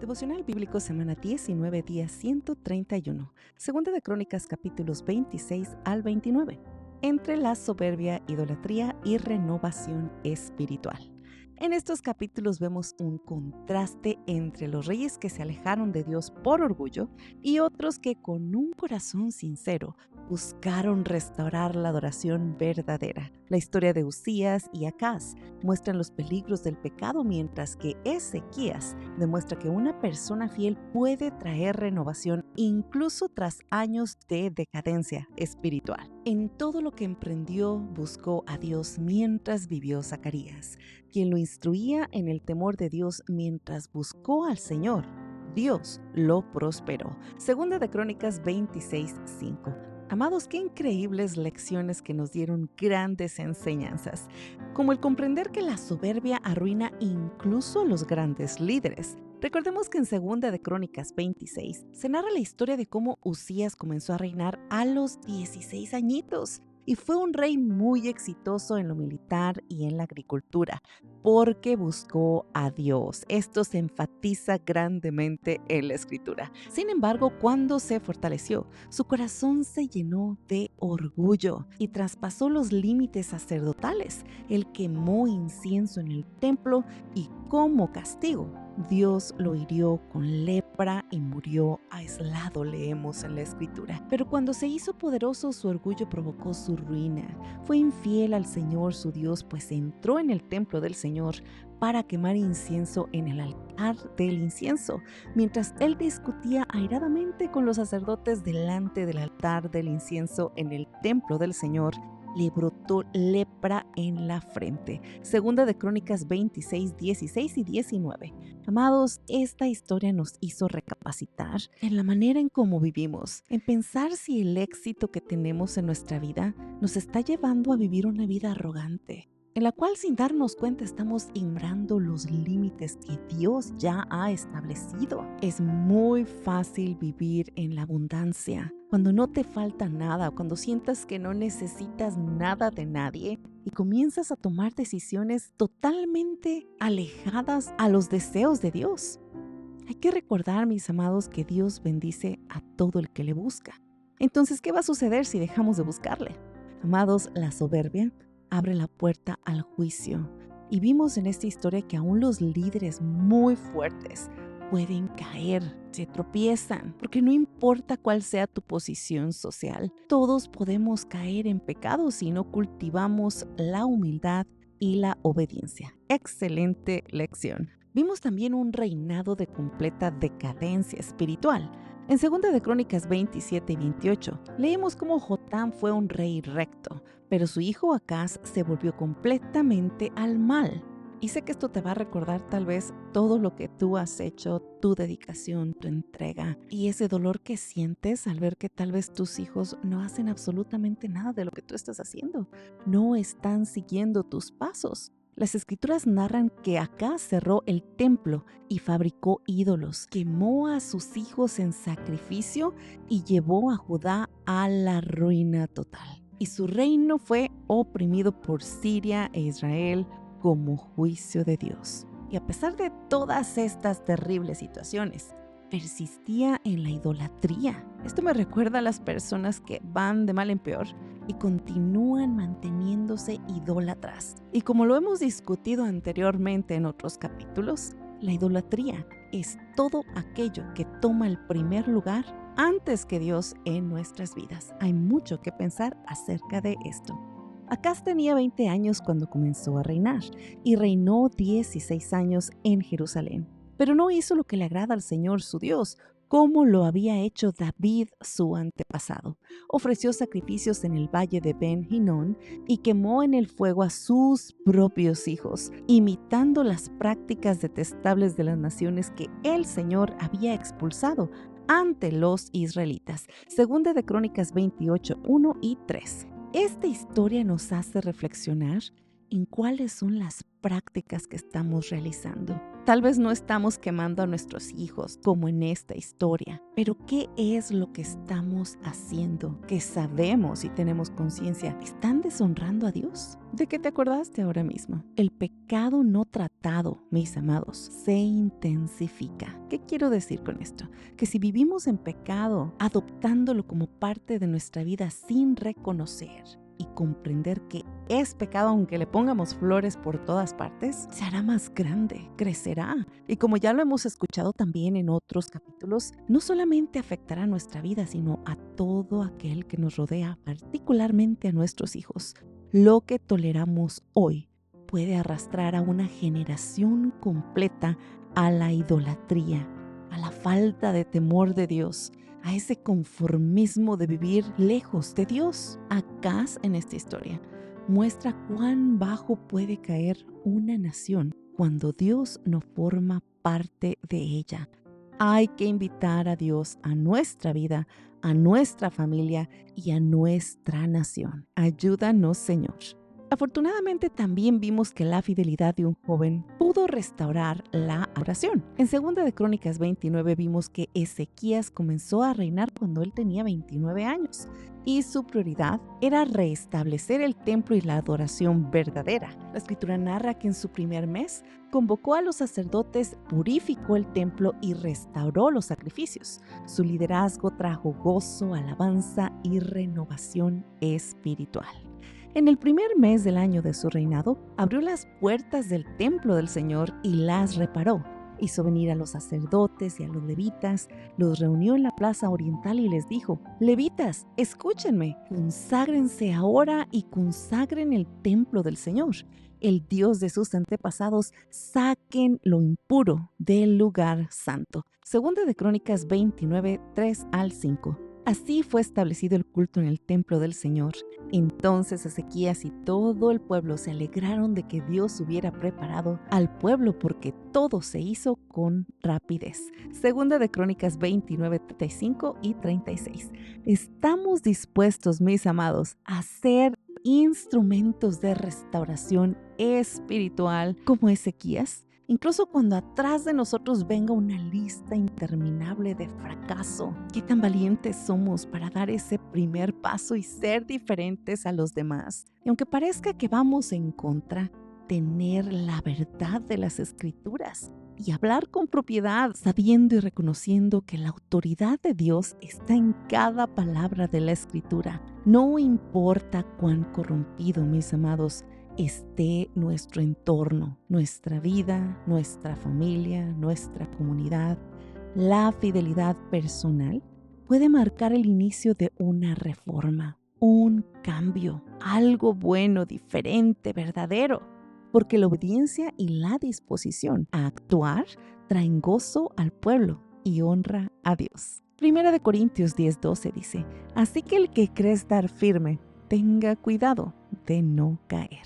Devocional Bíblico Semana 19, día 131. Segunda de Crónicas, capítulos 26 al 29. Entre la soberbia, idolatría y renovación espiritual. En estos capítulos vemos un contraste entre los reyes que se alejaron de Dios por orgullo y otros que con un corazón sincero buscaron restaurar la adoración verdadera. La historia de Uzías y Acaz muestran los peligros del pecado, mientras que Ezequías demuestra que una persona fiel puede traer renovación incluso tras años de decadencia espiritual. En todo lo que emprendió, buscó a Dios mientras vivió Zacarías, quien lo instruía en el temor de Dios mientras buscó al Señor. Dios lo prosperó. Segunda de Crónicas 26:5. Amados, qué increíbles lecciones que nos dieron grandes enseñanzas, como el comprender que la soberbia arruina incluso a los grandes líderes. Recordemos que en Segunda de Crónicas 26 se narra la historia de cómo Uzías comenzó a reinar a los 16 añitos y fue un rey muy exitoso en lo militar y en la agricultura, porque buscó a Dios. Esto se enfatiza grandemente en la Escritura. Sin embargo, cuando se fortaleció, su corazón se llenó de orgullo y traspasó los límites sacerdotales. Él quemó incienso en el templo y como castigo, Dios lo hirió con lepra y murió aislado, leemos en la Escritura. Pero cuando se hizo poderoso, su orgullo provocó su ruina. Fue infiel al Señor su Dios, pues entró en el templo del Señor para quemar incienso en el altar del incienso, mientras él discutía airadamente con los sacerdotes delante del altar del incienso en el templo del Señor. Le brotó lepra en la frente. Segunda de Crónicas 26, 16 y 19. Amados, esta historia nos hizo recapacitar en la manera en cómo vivimos, en pensar si el éxito que tenemos en nuestra vida nos está llevando a vivir una vida arrogante, en la cual sin darnos cuenta estamos ignorando los límites que Dios ya ha establecido. Es muy fácil vivir en la abundancia, cuando no te falta nada, cuando sientas que no necesitas nada de nadie y comienzas a tomar decisiones totalmente alejadas a los deseos de Dios. Hay que recordar, mis amados, que Dios bendice a todo el que le busca. Entonces, ¿qué va a suceder si dejamos de buscarle? Amados, la soberbia abre la puerta al juicio. Y vimos en esta historia que aún los líderes muy fuertes pueden caer, se tropiezan, porque no importa cuál sea tu posición social, todos podemos caer en pecado si no cultivamos la humildad y la obediencia. Excelente lección. Vimos también un reinado de completa decadencia espiritual. En 2 de Crónicas 27 y 28, leemos cómo Jotam fue un rey recto, pero su hijo Acaz se volvió completamente al mal. Y sé que esto te va a recordar tal vez todo lo que tú has hecho, tu dedicación, tu entrega y ese dolor que sientes al ver que tal vez tus hijos no hacen absolutamente nada de lo que tú estás haciendo. No están siguiendo tus pasos. Las escrituras narran que Acaz cerró el templo y fabricó ídolos, quemó a sus hijos en sacrificio y llevó a Judá a la ruina total. Y su reino fue oprimido por Siria e Israel como juicio de Dios. Y a pesar de todas estas terribles situaciones, persistía en la idolatría. Esto me recuerda a las personas que van de mal en peor y continúan manteniéndose idólatras. Y como lo hemos discutido anteriormente en otros capítulos, la idolatría es todo aquello que toma el primer lugar antes que Dios en nuestras vidas. Hay mucho que pensar acerca de esto. Acaz tenía 20 años cuando comenzó a reinar y reinó 16 años en Jerusalén. Pero no hizo lo que le agrada al Señor su Dios, como lo había hecho David su antepasado. Ofreció sacrificios en el valle de Ben Hinnom y quemó en el fuego a sus propios hijos, imitando las prácticas detestables de las naciones que el Señor había expulsado ante los israelitas. Segunda de Crónicas 28, 1 y 3. Esta historia nos hace reflexionar en cuáles son las prácticas que estamos realizando. Tal vez no estamos quemando a nuestros hijos como en esta historia, pero ¿qué es lo que estamos haciendo? Que sabemos y tenemos conciencia, ¿están deshonrando a Dios? ¿De qué te acordaste ahora mismo? El pecado no tratado, mis amados, se intensifica. ¿Qué quiero decir con esto? Que si vivimos en pecado, adoptándolo como parte de nuestra vida sin reconocer y comprender que es pecado, aunque le pongamos flores por todas partes, se hará más grande, crecerá. Y como ya lo hemos escuchado también en otros capítulos, no solamente afectará nuestra vida, sino a todo aquel que nos rodea, particularmente a nuestros hijos. Lo que toleramos hoy puede arrastrar a una generación completa a la idolatría, a la falta de temor de Dios, a ese conformismo de vivir lejos de Dios. Acaz, en esta historia, muestra cuán bajo puede caer una nación cuando Dios no forma parte de ella. Hay que invitar a Dios a nuestra vida, a nuestra familia y a nuestra nación. Ayúdanos, Señor. Afortunadamente también vimos que la fidelidad de un joven pudo restaurar la oración. En 2 de Crónicas 29 vimos que Ezequías comenzó a reinar cuando él tenía 29 años y su prioridad era restablecer el templo y la adoración verdadera. La escritura narra que en su primer mes convocó a los sacerdotes, purificó el templo y restauró los sacrificios. Su liderazgo trajo gozo, alabanza y renovación espiritual. En el primer mes del año de su reinado, abrió las puertas del templo del Señor y las reparó. Hizo venir a los sacerdotes y a los levitas, los reunió en la plaza oriental y les dijo: Levitas, escúchenme, conságrense ahora y consagren el templo del Señor, el Dios de sus antepasados, saquen lo impuro del lugar santo. Segunda de Crónicas 29, 3 al 5. Así fue establecido el culto en el templo del Señor. Entonces Ezequías y todo el pueblo se alegraron de que Dios hubiera preparado al pueblo, porque todo se hizo con rapidez. Segunda de Crónicas 29, 35 y 36. ¿Estamos dispuestos, mis amados, a ser instrumentos de restauración espiritual como Ezequías? Incluso cuando atrás de nosotros venga una lista interminable de fracaso, ¿qué tan valientes somos para dar ese primer paso y ser diferentes a los demás? Y aunque parezca que vamos en contra, tener la verdad de las Escrituras y hablar con propiedad, sabiendo y reconociendo que la autoridad de Dios está en cada palabra de la Escritura. No importa cuán corrompido, mis amados, esté nuestro entorno, nuestra vida, nuestra familia, nuestra comunidad, la fidelidad personal puede marcar el inicio de una reforma, un cambio, algo bueno, diferente, verdadero, porque la obediencia y la disposición a actuar traen gozo al pueblo y honra a Dios. Primera de Corintios 10:12 dice: Así que el que cree estar firme, tenga cuidado de no caer.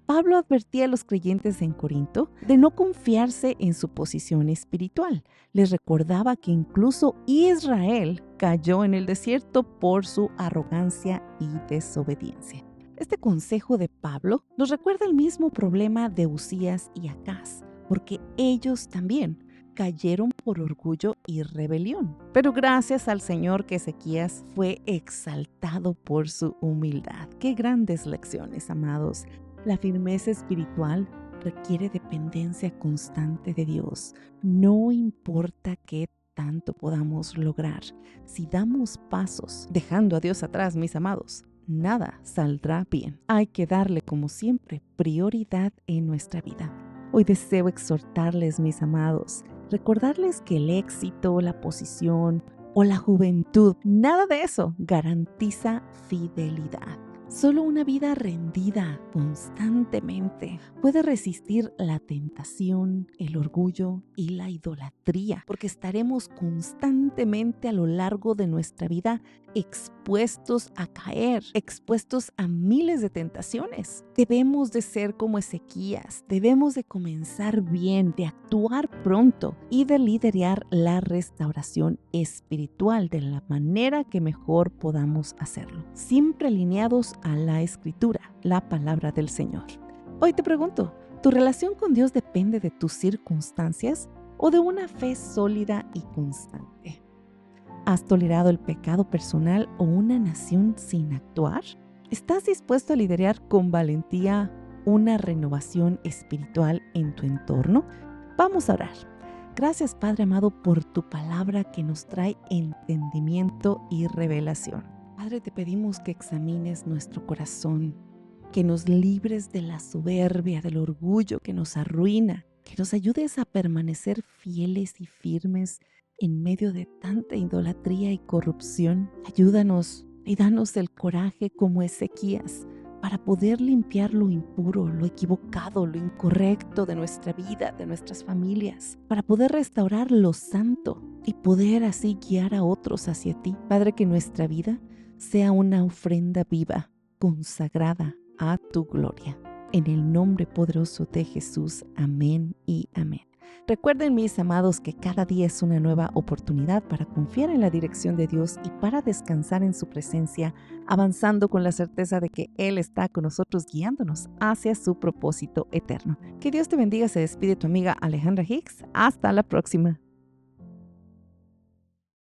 Pablo advertía a los creyentes en Corinto de no confiarse en su posición espiritual. Les recordaba que incluso Israel cayó en el desierto por su arrogancia y desobediencia. Este consejo de Pablo nos recuerda el mismo problema de Uzías y Acaz, porque ellos también cayeron por orgullo y rebelión. Pero gracias al Señor que Ezequías fue exaltado por su humildad. Qué grandes lecciones, amados. La firmeza espiritual requiere dependencia constante de Dios. No importa qué tanto podamos lograr. Si damos pasos dejando a Dios atrás, mis amados, nada saldrá bien. Hay que darle, como siempre, prioridad en nuestra vida. Hoy deseo exhortarles, mis amados, recordarles que el éxito, la posición o la juventud, nada de eso garantiza fidelidad. Solo una vida rendida constantemente puede resistir la tentación, el orgullo y la idolatría, porque estaremos constantemente a lo largo de nuestra vida expuestos a caer, expuestos a miles de tentaciones. Debemos de ser como Ezequías, debemos de comenzar bien, de actuar pronto y de liderar la restauración espiritual de la manera que mejor podamos hacerlo, siempre alineados a la Escritura, la palabra del Señor. Hoy te pregunto, ¿Tu relación con Dios depende de tus circunstancias o de una fe sólida y constante? ¿Has tolerado el pecado personal o una nación sin actuar? ¿Estás dispuesto a liderar con valentía una renovación espiritual en tu entorno? Vamos a orar. Gracias, Padre amado, por tu palabra que nos trae entendimiento y revelación. Padre, te pedimos que examines nuestro corazón, que nos libres de la soberbia, del orgullo que nos arruina, que nos ayudes a permanecer fieles y firmes en medio de tanta idolatría y corrupción. Ayúdanos y danos el coraje como Ezequías para poder limpiar lo impuro, lo equivocado, lo incorrecto de nuestra vida, de nuestras familias, para poder restaurar lo santo y poder así guiar a otros hacia ti. Padre, que nuestra vida sea una ofrenda viva, consagrada a tu gloria. En el nombre poderoso de Jesús. Amén y amén. Recuerden, mis amados, que cada día es una nueva oportunidad para confiar en la dirección de Dios y para descansar en su presencia, avanzando con la certeza de que Él está con nosotros guiándonos hacia su propósito eterno. Que Dios te bendiga. Se despide tu amiga Alejandra Hicks. Hasta la próxima.